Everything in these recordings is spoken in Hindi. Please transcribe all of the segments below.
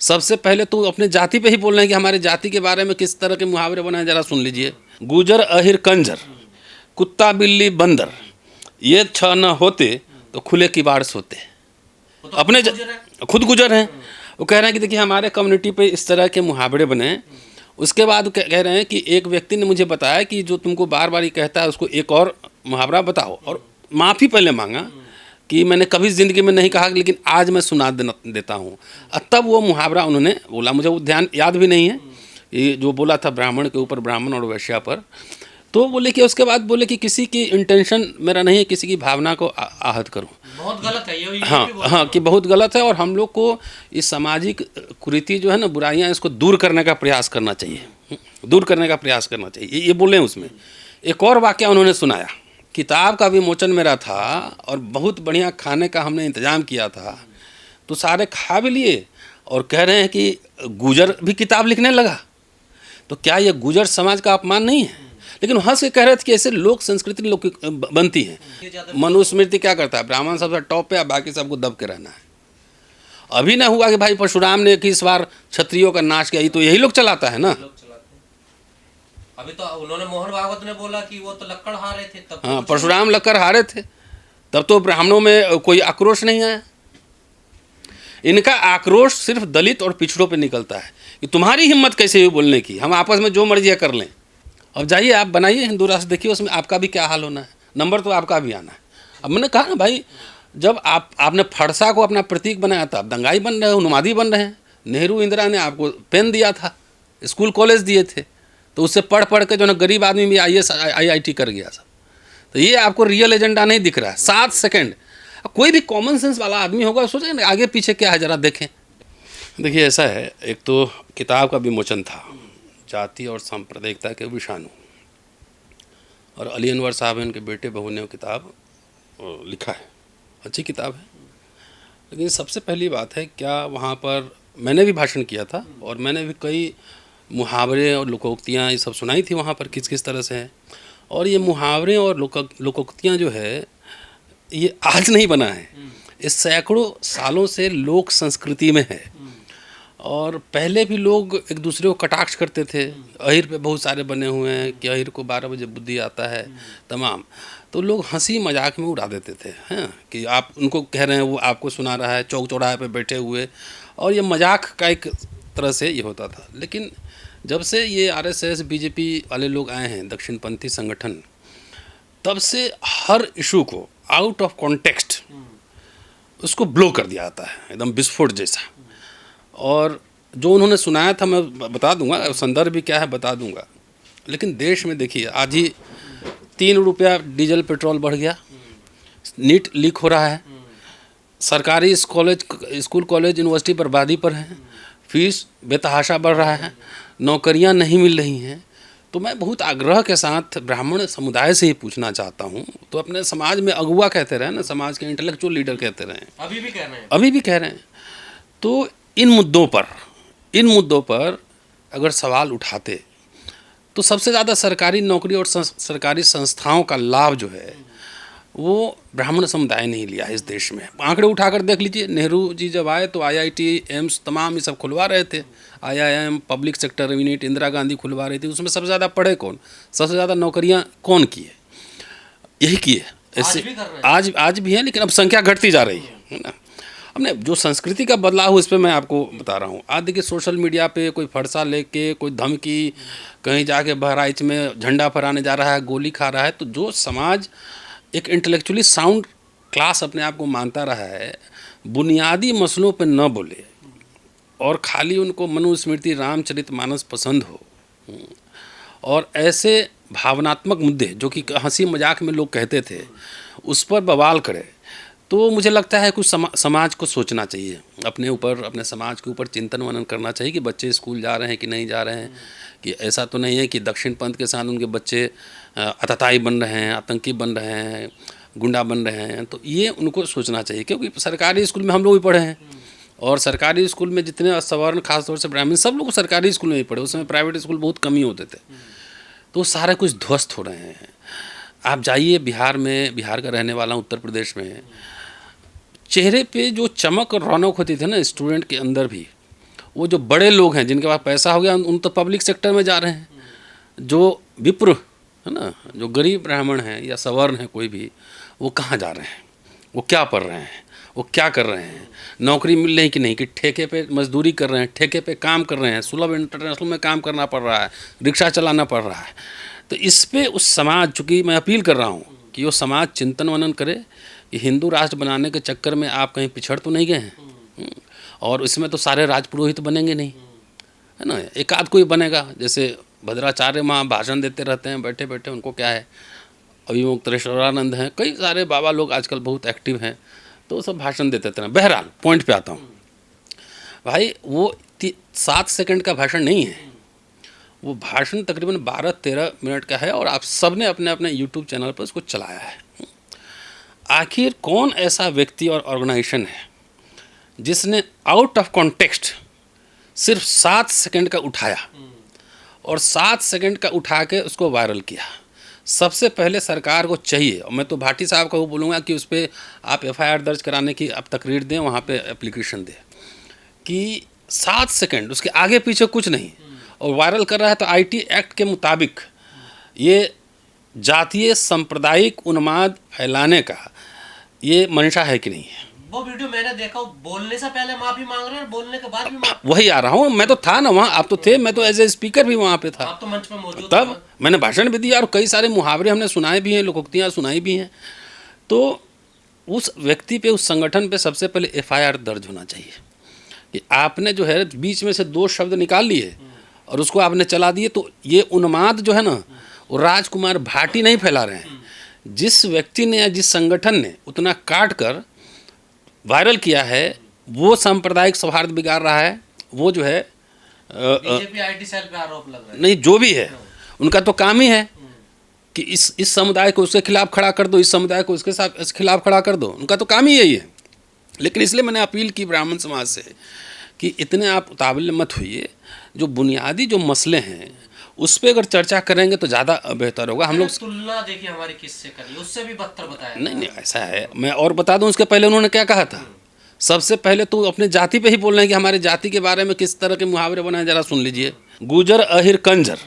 सबसे पहले तो अपने जाति पे ही बोल रहे हैं कि हमारे जाति के बारे में किस तरह के मुहावरे बनाए, जरा सुन लीजिए। गुजर अहिर कंजर, कुत्ता बिल्ली बंदर, ये छह न होते तो खुले किबाड़ सोते। तो अपने खुद गुजर हैं। हम्म। वो कह रहे हैं कि देखिए हमारे कम्युनिटी पे इस तरह के मुहावरे बने। उसके बाद कह रहे हैं कि एक व्यक्ति ने मुझे बताया कि जो तुमको बार बार ये कहता है उसको एक और मुहावरा बताओ, और माफ़ी पहले मांगा कि मैंने कभी ज़िंदगी में नहीं कहा, लेकिन आज मैं सुना देता हूँ। तब वो मुहावरा उन्होंने बोला, मुझे वो ध्यान याद भी नहीं है, ये जो बोला था ब्राह्मण के ऊपर, ब्राह्मण और वैश्या पर। तो बोले कि उसके बाद बोले कि किसी की इंटेंशन मेरा नहीं है किसी की भावना को आहत करूं। बहुत गलत है ये हाँ भी बोल हाँ, रहा कि बहुत गलत है, और हम लोग को इस सामाजिक कुरीति जो है ना, बुराइयां, इसको दूर करने का प्रयास करना चाहिए, दूर करने का प्रयास करना चाहिए, ये बोले उसमें। एक और वाक़या उन्होंने सुनाया। किताब का विमोचन मेरा था और बहुत बढ़िया खाने का हमने इंतज़ाम किया था, तो सारे खा भी लिए और कह रहे हैं कि गुजर भी किताब लिखने लगा। तो क्या ये गुजर समाज का अपमान नहीं है? लेकिन हंस के कह रहे थे कि ऐसे लोक संस्कृति लोग बनती है। मनुस्मृति क्या करता है, ब्राह्मण सबसे टॉप पे, बाकी सबको दब के रहना है। अभी ना हुआ कि भाई परशुराम ने इस बार क्षत्रियों का नाश किया, तो यही लोग चलाता है ना। अभी तो उन्होंने, मोहन भागवत ने बोला कि वो तो लक्कड़ हारे थे तब। हाँ, परशुराम लक्कड़ हारे थे, तब तो ब्राह्मणों में कोई आक्रोश नहीं आया। इनका आक्रोश सिर्फ दलित और पिछड़ों पे निकलता है कि तुम्हारी हिम्मत कैसे हुई बोलने की, हम आपस में जो मर्जी कर लें। अब जाइए आप बनाइए हिंदू राष्ट्र, देखिए उसमें आपका भी क्या हाल होना है, नंबर तो आपका भी आना है। अब मैंने कहा ना भाई, जब आपने फरसा को अपना प्रतीक बनाया था, आप दंगाई बन रहे हो, उन्मादी बन रहे हैं। नेहरू इंदिरा ने आपको पेन दिया था, स्कूल कॉलेज दिए थे, तो उससे पढ़ पढ़ के जो ना गरीब आदमी भी IAS IIT कर गया सब। तो ये आपको रियल एजेंडा नहीं दिख रहा है। 7 सेकेंड, कोई भी कॉमन सेंस वाला आदमी होगा सोचें आगे पीछे क्या है, जरा देखें। देखिए ऐसा है, एक तो किताब का विमोचन था, जाति और सांप्रदायिकता के विषाणु, और अली अनवर साहब हैं, उनके बेटे बहू ने वो किताब लिखा है, अच्छी किताब है। लेकिन सबसे पहली बात है, क्या वहाँ पर मैंने भी भाषण किया था और मैंने भी कई मुहावरे और लोकोक्तियाँ ये सब सुनाई थी वहाँ पर किस किस तरह से है। और ये मुहावरे और लोकोक्तियाँ जो है, ये आज नहीं बना है, ये सैकड़ों सालों से लोक संस्कृति में है। और पहले भी लोग एक दूसरे को कटाक्ष करते थे। अहिर पे बहुत सारे बने हुए हैं कि अहिर को 12 बजे बुद्धि आता है, तमाम। तो लोग हंसी मजाक में उड़ा देते थे, हैं कि आप उनको कह रहे हैं, वो आपको सुना रहा है चौक चौराहे पे बैठे हुए, और ये मजाक का एक तरह से ये होता था। लेकिन जब से ये RSS BJP वाले लोग आए हैं, दक्षिणपंथी संगठन, तब से हर इशू को आउट ऑफ कॉन्टेक्स्ट उसको ब्लो कर दिया जाता है, एकदम विस्फोट जैसा। और जो उन्होंने सुनाया था मैं बता दूंगा, संदर्भ भी क्या है बता दूंगा। लेकिन देश में देखिए, आज ही 3 रुपया डीजल पेट्रोल बढ़ गया, नीट लीक हो रहा है, सरकारी स्कूल कॉलेज यूनिवर्सिटी बर्बादी पर है, फीस बेतहाशा बढ़ रहा है, नौकरियां नहीं मिल रही हैं। तो मैं बहुत आग्रह के साथ ब्राह्मण समुदाय से ही पूछना चाहता हूँ, तो अपने समाज में अगुआ कहते रहे ना, समाज के इंटेलेक्चुअल लीडर कहते रहे, अभी भी कह रहे हैं, अभी भी कह रहे हैं। तो इन मुद्दों पर अगर सवाल उठाते तो सबसे ज़्यादा सरकारी नौकरी और सरकारी संस्थाओं का लाभ जो है वो ब्राह्मण समुदाय ने ही लिया है इस देश में। आंकड़े उठाकर देख लीजिए, नेहरू जी जब आए तो IIT एम्स तमाम ये सब खुलवा रहे थे, IIM public sector unit Indira Gandhi खुलवा रही थी। उसमें सबसे ज़्यादा पढ़े कौन, सबसे ज़्यादा नौकरियाँ कौन की है, यही की है। ऐसे आज भी है, लेकिन अब संख्या घटती जा रही है ना। हमने जो संस्कृति का बदलाव इस पर मैं आपको बता रहा हूँ। आज देखिए सोशल मीडिया पे कोई फरसा लेके, कोई धमकी, कहीं जाके बहराइच में झंडा फहराने जा रहा है, गोली खा रहा है। तो जो समाज एक इंटेलेक्चुअली साउंड क्लास अपने आप को मानता रहा है, बुनियादी मसलों पे न बोले और खाली उनको मनुस्मृति रामचरितमानस पसंद हो, और ऐसे भावनात्मक मुद्दे जो कि हंसी मजाक में लोग कहते थे उस पर बवाल करे, तो मुझे लगता है कुछ समाज को सोचना चाहिए, अपने ऊपर, अपने समाज के ऊपर चिंतन मनन करना चाहिए कि बच्चे स्कूल जा रहे हैं कि नहीं जा रहे हैं, कि ऐसा तो नहीं है कि दक्षिण पंथ के साथ उनके बच्चे आतताई बन रहे हैं, आतंकी बन रहे हैं, गुंडा बन रहे हैं। तो ये उनको सोचना चाहिए, क्योंकि सरकारी स्कूल में हम लोग भी पढ़े हैं, और सरकारी स्कूल में जितने सवर्ण खासतौर से ब्राह्मण सब लोग सरकारी स्कूल में ही पढ़े, उसमें प्राइवेट स्कूल बहुत कम ही होते थे। तो सारा कुछ ध्वस्त हो रहे हैं। आप जाइए बिहार में, बिहार का रहने वाला उत्तर प्रदेश में, चेहरे पे जो चमक और रौनक होती थी ना स्टूडेंट के अंदर भी, वो जो बड़े लोग हैं जिनके पास पैसा हो गया उन तो पब्लिक सेक्टर में जा रहे हैं। जो विप्र है ना, जो गरीब ब्राह्मण हैं या सवर्ण हैं कोई भी, वो कहाँ जा रहे हैं, वो क्या पढ़ रहे हैं, वो क्या कर रहे हैं, नौकरी मिल रही कि नहीं, कि ठेके पे मजदूरी कर रहे हैं, ठेके पे काम कर रहे हैं, सुलभ इंटरनेशनल में काम करना पड़ रहा है, रिक्शा चलाना पड़ रहा है। तो इस पे उस समाज, चूँकि मैं अपील कर रहा हूँ कि वो समाज चिंतन मनन करे कि हिंदू राष्ट्र बनाने के चक्कर में आप कहीं पिछड़ तो नहीं गए हैं। और इसमें तो सारे राजपुरोहित बनेंगे नहीं, है ना, एक आध कोई बनेगा। जैसे भद्राचार्य वहाँ भाषण देते रहते हैं बैठे बैठे, उनको क्या है, अभिमुक्तेश्वरानंद हैं, कई सारे बाबा लोग आजकल बहुत एक्टिव हैं, तो सब भाषण देते रहते हैं। बहरहाल पॉइंट पे आता हूँ भाई, वो 7 सेकंड का भाषण नहीं है, वो भाषण तकरीबन 12-13 मिनट का है, और आप सब ने अपने अपने यूट्यूब चैनल पर उसको चलाया है। आखिर कौन ऐसा व्यक्ति और ऑर्गेनाइजेशन है जिसने आउट ऑफ कॉन्टेक्स्ट सिर्फ 7 सेकंड का उठाया और 7 सेकंड का उठा के उसको वायरल किया? सबसे पहले सरकार को चाहिए, और मैं तो भाटी साहब को बोलूँगा कि उस पर आप FIR दर्ज कराने की आप तकरीर दें, वहाँ पे एप्लीकेशन दें कि 7 सेकंड, उसके आगे पीछे कुछ नहीं, और वायरल कर रहा है। तो IT एक्ट के मुताबिक ये जातीय सांप्रदायिक उन्माद फैलाने का ये मंशा है कि नहीं है? वो वीडियो मैंने देखा, बोलने से पहले माफी मांग रहे हैं और बोलने के बाद भी वही आ रहा हूँ, मैं तो था ना वहाँ, आप तो थे, मैं तो एज ए स्पीकर भी वहाँ पे था, आप तो मंच पे मौजूद तब मैंने भाषण भी दिया और कई सारे मुहावरे हमने सुनाए भी हैं, लोकोक्तियाँ सुनाई भी हैं। तो उस व्यक्ति पे, उस संगठन पे सबसे पहले FIR दर्ज होना चाहिए कि आपने जो है बीच में से 2 शब्द निकाल लिए और उसको आपने चला दिए। तो ये उन्माद जो है ना, वो राजकुमार भाटी नहीं फैला रहे हैं, जिस व्यक्ति ने या जिस संगठन ने उतना काट कर वायरल किया है, वो सांप्रदायिक सौहार्द बिगाड़ रहा है। वो जो है बीजेपी IT सेल पे आरोप लग रहा है। नहीं, जो भी है उनका तो काम ही है कि इस समुदाय को उसके खिलाफ खड़ा कर दो, इस समुदाय को उसके साथ इस खिलाफ खड़ा कर दो, उनका तो काम ही यही है। लेकिन इसलिए मैंने अपील की ब्राह्मण समाज से कि इतने आप उतावले मत होइए, जो बुनियादी जो मसले हैं उस पर अगर चर्चा करेंगे तो ज़्यादा बेहतर होगा। हम लोग तुलना देखिए हमारी किससे करी, उससे भी बदतर बताया। नहीं, ऐसा है, मैं और बता दूं, उसके पहले उन्होंने क्या कहा था। सबसे पहले तो अपने जाति पे ही बोल रहे हैं कि हमारे जाति के बारे में किस तरह के मुहावरे बनाए, जरा सुन लीजिए। गुजर अहिर कंजर,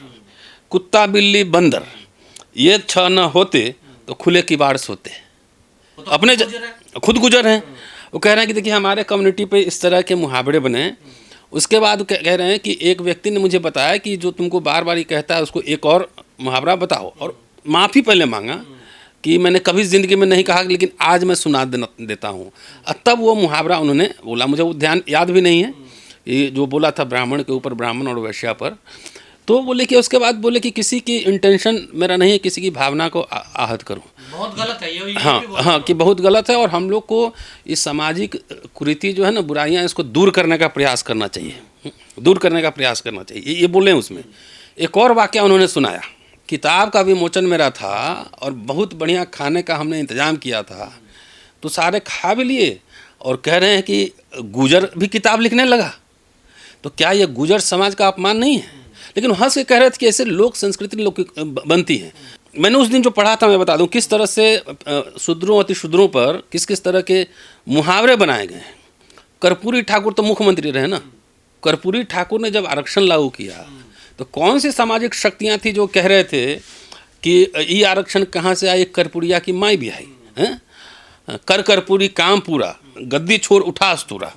कुत्ता बिल्ली बंदर, ये 6 न होते तो खुले किबाड़ सोते। तो अपने खुद गुजर हैं, वो कह रहे हैं कि देखिए हमारे कम्युनिटी पे इस तरह के मुहावरे बने। उसके बाद कह रहे हैं कि एक व्यक्ति ने मुझे बताया कि जो तुमको बार बार ये कहता है उसको एक और मुहावरा बताओ, और माफ़ी पहले मांगा कि मैंने कभी ज़िंदगी में नहीं कहा, लेकिन आज मैं सुना देता हूँ। तब वो मुहावरा उन्होंने बोला, मुझे वो ध्यान याद भी नहीं है, ये जो बोला था ब्राह्मण के ऊपर, ब्राह्मण और वैश्या पर। तो बोले कि उसके बाद बोले कि किसी की इंटेंशन मेरा नहीं है किसी की भावना को आहत करूं। बहुत गलत है ये हाँ, कि बहुत गलत है, और हम लोग को इस सामाजिक कुरीति जो है ना, बुराइयां, इसको दूर करने का प्रयास करना चाहिए, दूर करने का प्रयास करना चाहिए, ये बोले उसमें। एक और वाकया उन्होंने सुनाया, किताब का विमोचन मेरा था और बहुत बढ़िया खाने का हमने इंतज़ाम किया था, तो सारे खा भी लिए और कह रहे हैं कि गुजर भी किताब लिखने लगा। तो क्या ये गुजर समाज का अपमान नहीं है? लेकिन हंस के कह रहे थे कि ऐसे लोक संस्कृति लोग बनती है। मैंने उस दिन जो पढ़ा था, मैं बता दूं किस तरह से शूद्रों अति शूद्रों पर किस किस तरह के मुहावरे बनाए गए हैं। कर्पूरी ठाकुर तो मुख्यमंत्री रहे ना, कर्पूरी ठाकुर ने जब आरक्षण लागू किया तो कौन सी सामाजिक शक्तियां थी जो कह रहे थे कि ये आरक्षण कहाँ से आई, कर्पूरिया की माई भी आई है, कर कर्पूरी काम पूरा, गद्दी छोड़ उठा अस्तूरा।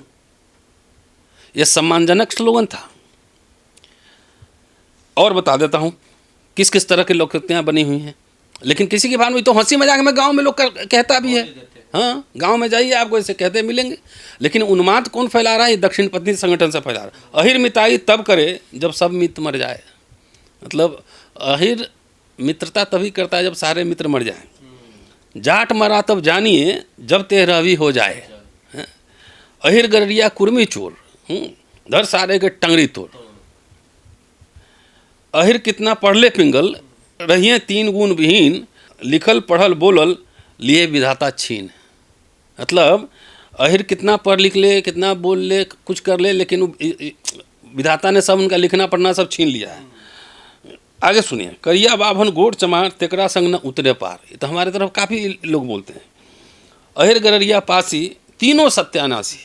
यह सम्मानजनक स्लोगन था। और बता देता हूँ किस किस तरह की लोकोक्तियाँ बनी हुई हैं, लेकिन किसी की भावना तो हंसी मजाक में गांव में लोग कहता भी है। हाँ, गांव में जाइए आपको ऐसे कहते मिलेंगे। लेकिन उन्माद कौन फैला रहा है? दक्षिण पत्नी संगठन से फैला रहा है। अहिर मिताई तब करे जब सब मित्र मर जाए। मतलब अहिर मित्रता तभी करता है जब सारे मित्र मर जाए। जाट मरा तब जानिए जब 13वीं हो जाए। अहिर गररिया कुर्मी चोर, धर सारे के टंगड़ी तोड़। अहिर कितना पढ़ ले पिंगल, रहिए 3 गुण विहीन, लिखल पढ़ल बोलल लिए विधाता छीन। मतलब अहिर कितना पढ़ लिख ले, कितना बोल ले, कुछ कर ले, लेकिन विधाता ने सब उनका लिखना पढ़ना सब छीन लिया है। आगे सुनिए, करिया बाभन गोट चमार तेकरा संग न उतरे पार। ये तो हमारे तरफ काफ़ी लोग बोलते हैं। अहिर गररिया पासी तीनों सत्यानाशी।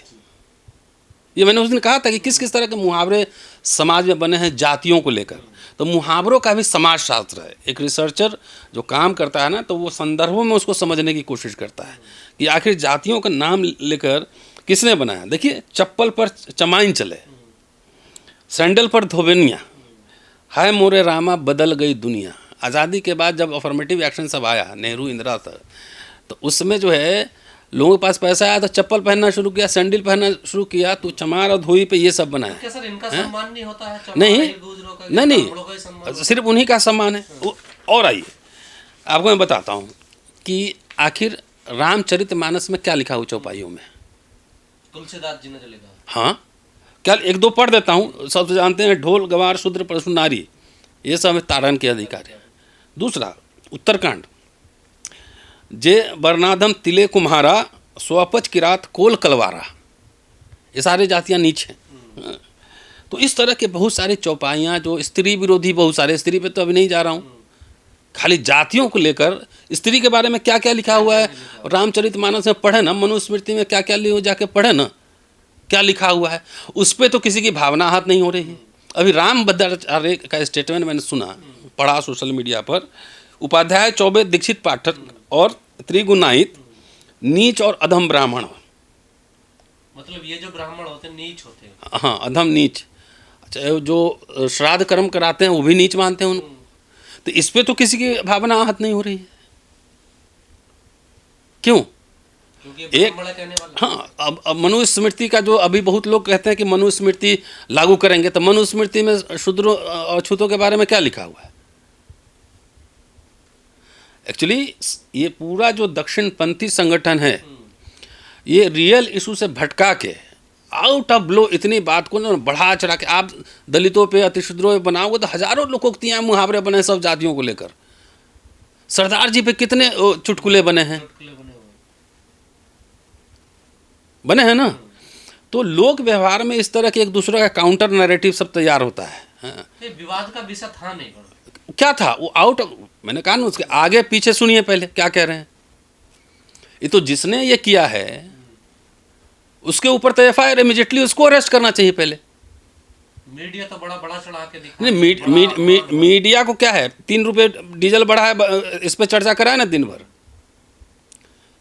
ये मैंने उस दिन कहा था कि किस किस तरह के मुहावरे समाज में बने हैं जातियों को लेकर। तो मुहावरों का भी समाज शास्त्र है। एक रिसर्चर जो काम करता है ना, तो वो संदर्भों में उसको समझने की कोशिश करता है कि आखिर जातियों का नाम लेकर किसने बनाया। देखिए, चप्पल पर चमाइन चले, सैंडल पर धोबनिया, हाय मोरे रामा बदल गई दुनिया। आज़ादी के बाद जब अफर्मेटिव एक्शन सब आया, नेहरू इंदिरा था, तो उसमें जो है लोगों के पास पैसा आया तो चप्पल पहनना शुरू किया, सैंडल पहनना शुरू किया, तो चमार और धोई पे ये सब बनाया। क्या सर इनका सम्मान नहीं होता है? नहीं दूसरों का, नहीं ब्राह्मणों का ही सम्मान नहीं, सिर्फ उन्हीं का सम्मान है। और आइए आपको मैं बताता हूँ कि आखिर रामचरितमानस में क्या लिखा हुआ चौपाइयों में। तुलसीदास जी ने जो लिखा। हाँ, क्या एक दो पढ़ देता हूँ। सबसे जानते हैं, ढोल गवार शूद्र परशु नारी, ये सब ताड़न के अधिकार है। दूसरा उत्तरकांड, जे वर्णाधम तिले कुम्हारा, स्वपच किरात कोल कलवारा, ये सारे जातियाँ नीच हैं। तो इस तरह के बहुत सारे चौपाइयाँ जो स्त्री विरोधी, बहुत सारे, स्त्री पे तो अभी नहीं जा रहा हूँ, खाली जातियों को लेकर स्त्री के बारे में क्या क्या लिखा हुआ है। रामचरितमानस में पढ़े ना, मनुस्मृति में क्या क्या लिखा, जाके पढ़े ना क्या लिखा हुआ है। उस पर तो किसी की भावना आहत नहीं हो रही है। अभी राम भद्राचार्य का स्टेटमेंट मैंने सुना, पढ़ा सोशल मीडिया पर। उपाध्याय चौबे दीक्षित पाठक और त्रिगुणाहित नीच और अधम ब्राह्मण, मतलब ये जो ब्राह्मण होते हैं नीच होते हैं। हाँ, अधम नीच। अच्छा, जो श्राद्ध कर्म कराते हैं वो भी नीच मानते हैं उनको। तो इस पे तो किसी की भावना आहत नहीं हो रही है। क्यों? क्योंकि एक ब्राह्मण कहने वाला। हाँ, अब मनुस्मृति का जो अभी बहुत लोग कहते हैं कि मनुस्मृति लागू करेंगे, तो मनुस्मृति में शूद्रों और अछूतों के बारे में क्या लिखा हुआ है? एक्चुअली ये पूरा जो दक्षिणपंथी संगठन है, ये रियल इशू से भटका के आउट ऑफ ब्लो इतनी बात को ना बढ़ा चढ़ा के आप दलितों पे, अतिशूद्रों पे बनाओगे तो हजारों लोकोक्तियाँ मुहावरे बने सब जातियों को लेकर। सरदार जी पे कितने चुटकुले बने हैं, चुटकुले बने हुए। बने हैं ना। तो लोक व्यवहार में इस तरह के एक दूसरे का काउंटर नैरेटिव सब तैयार होता है। हाँ। ये विवाद का विषय था नहीं। क्या था वो? आउट ऑफ, मैंने कहा ना, उसके आगे पीछे सुनिए पहले क्या कह रहे हैं। ये तो जिसने ये किया है उसके ऊपर तो एफआईआर इमीडिएटली उसको अरेस्ट करना चाहिए पहले। मीडिया तो बड़ा बड़ा चढ़ा के दिखा। नहीं, मीडिया को क्या है, 3 रुपये डीजल बढ़ा है, इस पर चर्चा कराए ना दिन भर।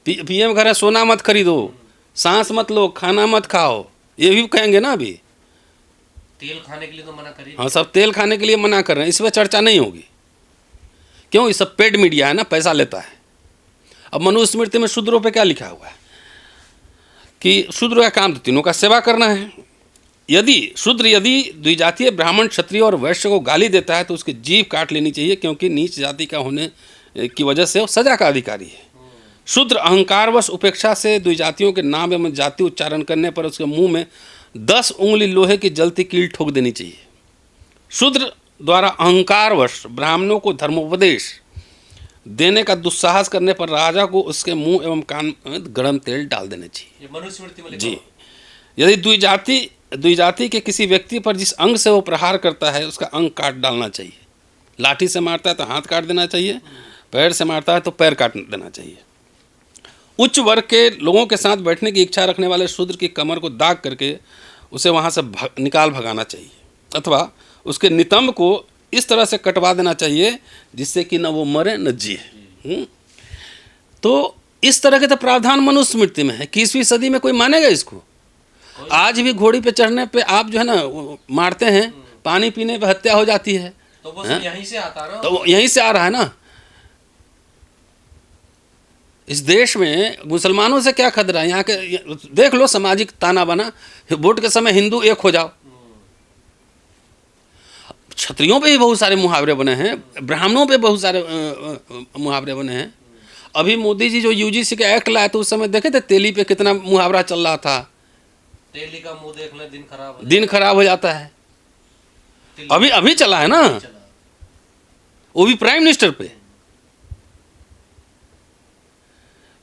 पीएम कह रहे सोना मत खरीदो, सांस मत लो, खाना मत खाओ, ये भी कहेंगे ना। अभी तेल खाने के लिए तो मना करिए। हाँ, सब तेल खाने के लिए मना कर रहे हैं, इस पर चर्चा नहीं होगी। क्यों? ये सब पेड मीडिया है ना, पैसा लेता है। अब मनुस्मृति में शूद्रों पे क्या लिखा हुआ है कि शूद्र का काम तो तीनों का सेवा करना है। यदि द्विजातीय ब्राह्मण, क्षत्रिय और वैश्य को गाली देता है तो उसकी जीभ काट लेनी चाहिए, क्योंकि नीच जाति का होने की वजह से वो सजा का अधिकारी है। शूद्र अहंकारवश उपेक्षा से द्विजातियों के नाम एवं जाति उच्चारण करने पर उसके मुंह में 10 उंगली लोहे की जलती कील ठोक देनी चाहिए। शूद्र द्वारा अहंकारवश ब्राह्मणों को धर्मोपदेश देने का दुस्साहस करने पर राजा को उसके मुंह एवं कान में गरम तेल डाल देने चाहिए। ये मनुस्मृति में लिखा जी। हुआ। यदि द्विजाति के किसी व्यक्ति पर जिस अंग से वो प्रहार करता है उसका अंग काट डालना चाहिए। लाठी से मारता है तो हाथ काट देना चाहिए, पैर से मारता है तो पैर काट देना चाहिए। उच्च वर्ग के लोगों के साथ बैठने की इच्छा रखने वाले शूद्र की कमर को दाग करके उसे वहाँ से निकाल भगाना चाहिए, अथवा उसके नितंब को इस तरह से कटवा देना चाहिए जिससे कि न वो मरे न जिए। तो इस तरह के तो प्रावधान मनुस्मृति में है। 21वीं सदी में कोई मानेगा इसको? आज भी घोड़ी पे चढ़ने पे आप जो है ना मारते हैं, पानी पीने पे हत्या हो जाती है, तो वो सब यहीं से आता ना। तो यहीं से आ रहा है ना। इस देश में मुसलमानों से क्या खतरा है? यहाँ के देख लो, सामाजिक ताना बना, वोट के समय हिंदू एक हो जाओ। क्षत्रियों पे भी बहुत सारे मुहावरे बने हैं, ब्राह्मणों पे बहुत सारे मुहावरे बने हैं। अभी मोदी जी जो यूजीसी का एक्ट लाया तो उस समय देखे थे तेली पे कितना मुहावरा चल रहा था। तेली का मुंह देख ले दिन खराब हो जाता है। अभी चला है ना, वो भी प्राइम मिनिस्टर पे।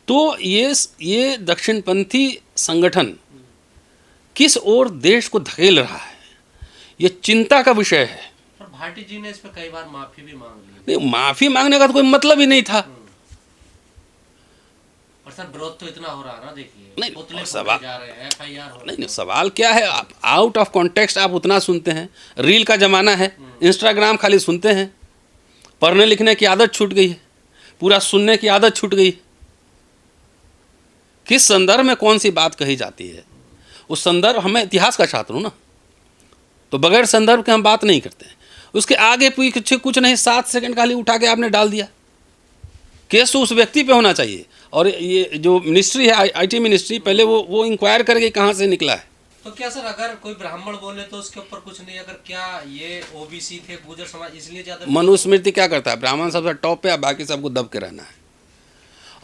तो ये दक्षिणपंथी संगठन किस ओर देश को धकेल रहा है, ये चिंता का विषय है। पर भाटी जी ने इस पे कई बार माफी भी मांग ली। नहीं, माफी मांगने का तो कोई मतलब ही नहीं था। और पर सर विरोध तो इतना हो रहा है ना, देखिए नहीं, पुतले और फूटे सवाल जा रहे हैं, FIR हो नहीं नहीं, सवाल क्या है, आप आउट ऑफ कॉन्टेक्स्ट आप उतना सुनते हैं। रील का ज़माना है, इंस्टाग्राम खाली सुनते हैं, पढ़ने लिखने की आदत छूट गई है, पूरा सुनने की आदत छूट गई। किस संदर्भ में कौन सी बात कही जाती है, उस संदर्भ, हमें इतिहास का छात्र हूँ ना, तो बगैर संदर्भ के हम बात नहीं करते हैं। उसके आगे पीछे कुछ नहीं, 7 सेकंड खाली उठा के आपने डाल दिया। केस तो उस व्यक्ति पे होना चाहिए, और ये जो मिनिस्ट्री है, IT मिनिस्ट्री, पहले वो इंक्वायर करके कहाँ से निकला है। तो क्या सर, अगर कोई ब्राह्मण बोले तो उसके ऊपर कुछ नहीं, अगर क्या ये OBC थे, गुर्जर समाज, इसलिए ज्यादा मनुस्मृति क्या करता है, ब्राह्मण सबसे टॉप पे है, बाकी सबको दब के रहना है।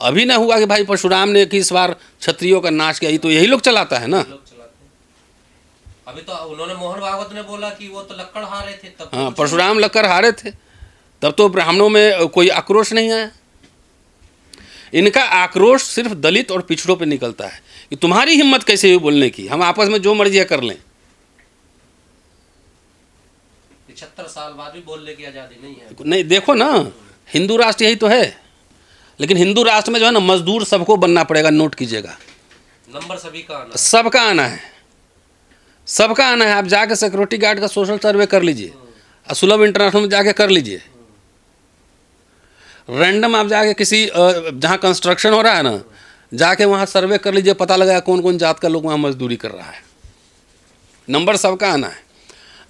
अभी ना हुआ कि भाई परशुराम ने इस बार क्षत्रियों का नाश किया, तो यही लोग चलाता है ना। लोग चलाते हैं। अभी तो उन्होंने, मोहन भागवत ने बोला कि वो तो लक्कड़ हारे थे, तब तो हाँ, कुछ परशुराम लक्कड़ हारे थे, तब तो ब्राह्मणों में कोई आक्रोश नहीं आया। इनका आक्रोश सिर्फ दलित और पिछड़ों पे निकलता है कि तुम्हारी हिम्मत कैसे हुई बोलने की, हम आपस में जो मर्जी है कर लें। 75 साल बाद भी बोलने की आज़ादी नहीं है। नहीं, देखो ना, हिंदू राष्ट्र यही तो है, लेकिन हिंदू राष्ट्र में जो है ना, मजदूर सबको बनना पड़ेगा, नोट कीजिएगा। नंबर सभी का आना है। सबका आना है, सबका आना है। आप जाके सिक्योरिटी गार्ड का सोशल सर्वे कर लीजिए, सुलभ इंटरनेशनल में जाके कर लीजिए। रैंडम आप जाके किसी जहाँ कंस्ट्रक्शन हो रहा है ना, जाके वहाँ सर्वे कर लीजिए, पता लगा कौन कौन जात का लोग वहाँ मजदूरी कर रहा है। नंबर सबका आना है।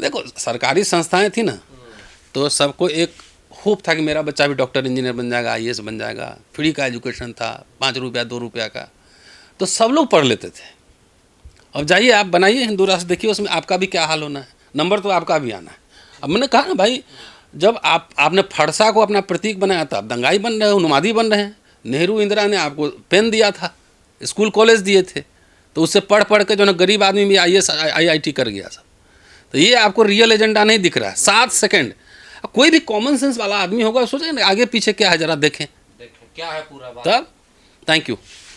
देखो, सरकारी संस्थाएं थी ना, तो सबको एक होप था कि मेरा बच्चा भी डॉक्टर इंजीनियर बन जाएगा, IAS बन जाएगा। फ्री का एजुकेशन था, 5 रुपया 2 रुपया का, तो सब लोग पढ़ लेते थे। अब जाइए आप बनाइए हिंदू राष्ट्र, देखिए उसमें आपका भी क्या हाल होना है, नंबर तो आपका भी आना है। अब मैंने कहा ना भाई, जब आपने फरसा को अपना प्रतीक बनाया था, आप दंगाई बन रहे हो, उन्मादी बन रहे हैं। नेहरू इंदिरा ने आपको पेन दिया था, स्कूल कॉलेज दिए थे, तो उससे पढ़ पढ़ के जो ना गरीब आदमी भी IAS IIT कर गया सब। तो ये आपको रियल एजेंडा नहीं दिख रहा है। 7 सेकंड, कोई भी कॉमन सेंस वाला आदमी होगा, सोचे ना आगे पीछे क्या है, जरा देखें देखें क्या है पूरा बात। तब। Thank you.